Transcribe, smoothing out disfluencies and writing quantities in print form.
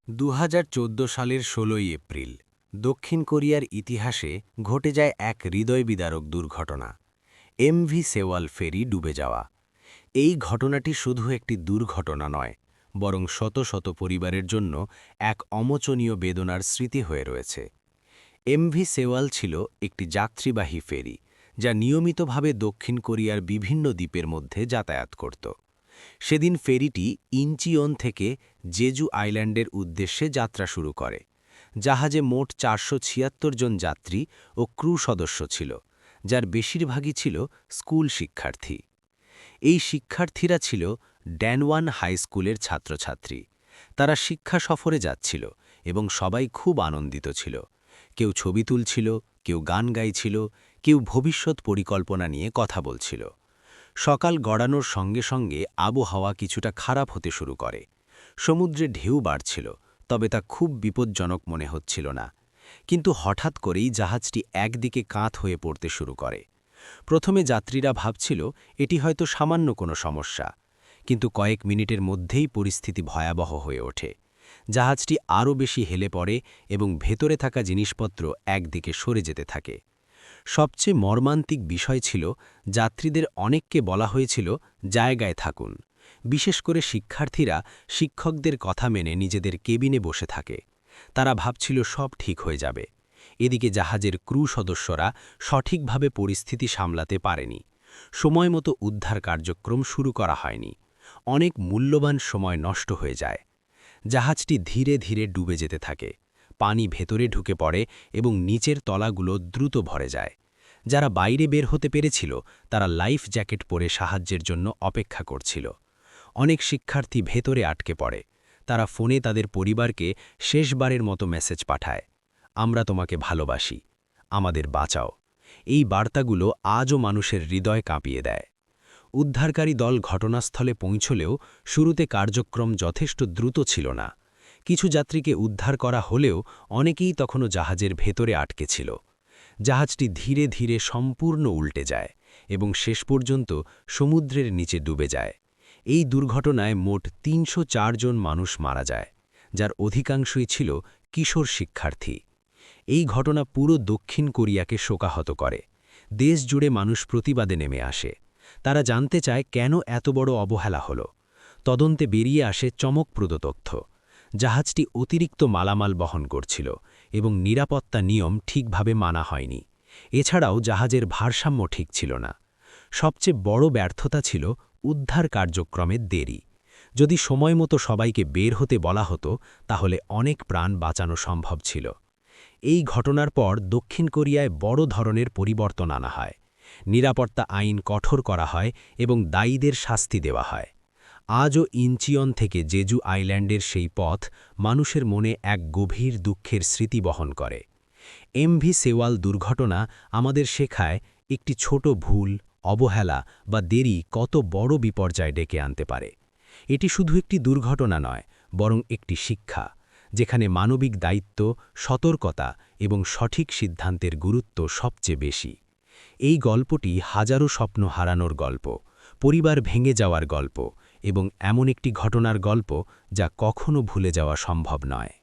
২০১৪ সালের ১৬ই এপ্রিল দক্ষিণ কোরিয়ার ইতিহাসে ঘটে যায় এক হৃদয়বিদারক দুর্ঘটনা। এমভি সেওয়াল ফেরি ডুবে যাওয়া। এই ঘটনাটি শুধু একটি দুর্ঘটনা নয়, বরং শত শত পরিবারের জন্য এক অমোচনীয় বেদনার স্মৃতি হয়ে রয়েছে। এমভি সেওয়াল ছিল একটি যাত্রীবাহী ফেরি, যা নিয়মিতভাবে দক্ষিণ কোরিয়ার বিভিন্ন দ্বীপের মধ্যে যাতায়াত করত। সেদিন ফেরিটি ইঞ্চিয়ন থেকে জেজু আইল্যান্ডের উদ্দেশ্যে যাত্রা শুরু করে। জাহাজে মোট ৪৭৬ জন যাত্রী ও ক্রু সদস্য ছিল, যার বেশিরভাগই ছিল স্কুল শিক্ষার্থী। এই শিক্ষার্থীরা ছিল ড্যানওয়ান হাই স্কুলের ছাত্রছাত্রী। তারা শিক্ষা সফরে যাচ্ছিল এবং সবাই খুব আনন্দিত ছিল। কেউ ছবি তুলছিল, কেউ গান গাইছিল, কেউ ভবিষ্যৎ পরিকল্পনা নিয়ে কথা বলছিল। সকাল গড়ানোর সঙ্গে সঙ্গে আবহাওয়া কিছুটা খারাপ হতে শুরু করে। সমুদ্রে ঢেউ বাড়ছিল, তবে তা খুব বিপজ্জনক মনে হচ্ছিল না। কিন্তু হঠাৎ করেই জাহাজটি একদিকে কাত হয়ে পড়তে শুরু করে। প্রথমে যাত্রীরা ভাবছিল এটি হয়তো সামান্য কোনো সমস্যা, কিন্তু কয়েক মিনিটের মধ্যেই পরিস্থিতি ভয়াবহ হয়ে ওঠে। জাহাজটি আরও বেশি হেলে পড়ে এবং ভেতরে থাকা জিনিসপত্র একদিকে সরে যেতে থাকে। সবচেয়ে মর্মান্তিক বিষয় ছিল, যাত্রীদের অনেককে বলা হয়েছিল জায়গায় থাকুন। বিশেষ করে শিক্ষার্থীরা শিক্ষকদের কথা মেনে নিজেদের কেবিনে বসে থাকে। তারা ভাবছিল সব ঠিক হয়ে যাবে। এদিকে জাহাজের ক্রু সদস্যরা সঠিকভাবে পরিস্থিতি সামলাতে পারেনি। সময়মতো উদ্ধার কার্যক্রম শুরু করা হয়নি। অনেক মূল্যবান সময় নষ্ট হয়ে যায়। জাহাজটি ধীরে ধীরে ডুবে যেতে থাকে। পানি ভেতরে ঢুকে পড়ে এবং নিচের তলাগুলো দ্রুত ভরে যায়। যারা বাইরে বের হতে পেরেছিল তারা লাইফ জ্যাকেট পরে সাহায্যের জন্য অপেক্ষা করছিল। অনেক শিক্ষার্থী ভেতরে আটকে পড়ে। তারা ফোনে তাদের পরিবারকে শেষবারের মতো মেসেজ পাঠায়, আমরা তোমাকে ভালোবাসি, আমাদের বাঁচাও। এই বার্তাগুলো আজও মানুষের হৃদয় কাঁপিয়ে দেয়। উদ্ধারকারী দল ঘটনাস্থলে পৌঁছলেও শুরুতে কার্যক্রম যথেষ্ট দ্রুত ছিল না। কিছু যাত্রীকে উদ্ধার করা হলেও অনেকেই তখনও জাহাজের ভেতরে আটকে ছিল। জাহাজটি ধীরে ধীরে সম্পূর্ণ উল্টে যায় এবং শেষ পর্যন্ত সমুদ্রের নিচে ডুবে যায়। এই দুর্ঘটনায় মোট ৩০৪ জন মানুষ মারা যায়, যার অধিকাংশই ছিল কিশোর শিক্ষার্থী। এই ঘটনা পুরো দক্ষিণ কোরিয়াকে শোকাহত করে। দেশ জুড়ে মানুষ প্রতিবাদে নেমে আসে। তারা জানতে চায় কেন এত বড় অবহেলা হলো। তদন্তে বেরিয়ে আসে চমকপ্রদ তথ্য। জাহাজটি অতিরিক্ত মালামাল বহন করছিল এবং নিরাপত্তা নিয়ম ঠিকভাবে মানা হয়নি। এছাড়াও জাহাজের ভারসাম্য ঠিক ছিল না। সবচেয়ে বড় ব্যর্থতা ছিল উদ্ধার কার্যক্রমের দেরি। যদি সময়মতো সবাইকে বের হতে বলা হতো, তাহলে অনেক প্রাণ বাঁচানো সম্ভব ছিল। এই ঘটনার পর দক্ষিণ কোরিয়ায় বড় ধরনের পরিবর্তন আনা হয়। নিরাপত্তা আইন কঠোর করা হয় এবং দায়ীদের শাস্তি দেওয়া হয়। আজও ইঞ্চিয়ন থেকে জেজু আইল্যান্ডের সেই পথ মানুষের মনে এক গভীর দুঃখের স্মৃতি বহন করে। এমভি সেওয়াল দুর্ঘটনা আমাদের শেখায় একটি ছোট ভুল, অবহেলা বা দেরি কত বড় বিপর্যয় ডেকে আনতে পারে। এটি শুধু একটি দুর্ঘটনা নয়, বরং একটি শিক্ষা, যেখানে মানবিক দায়িত্ব, সতর্কতা এবং সঠিক সিদ্ধান্তের গুরুত্ব সবচেয়ে বেশি। এই গল্পটি হাজারো স্বপ্ন হারানোর গল্প, পরিবার ভেঙে যাওয়ার গল্প এবং এমন একটি ঘটনার গল্প যা কখনো ভুলে যাওয়া সম্ভব নয়।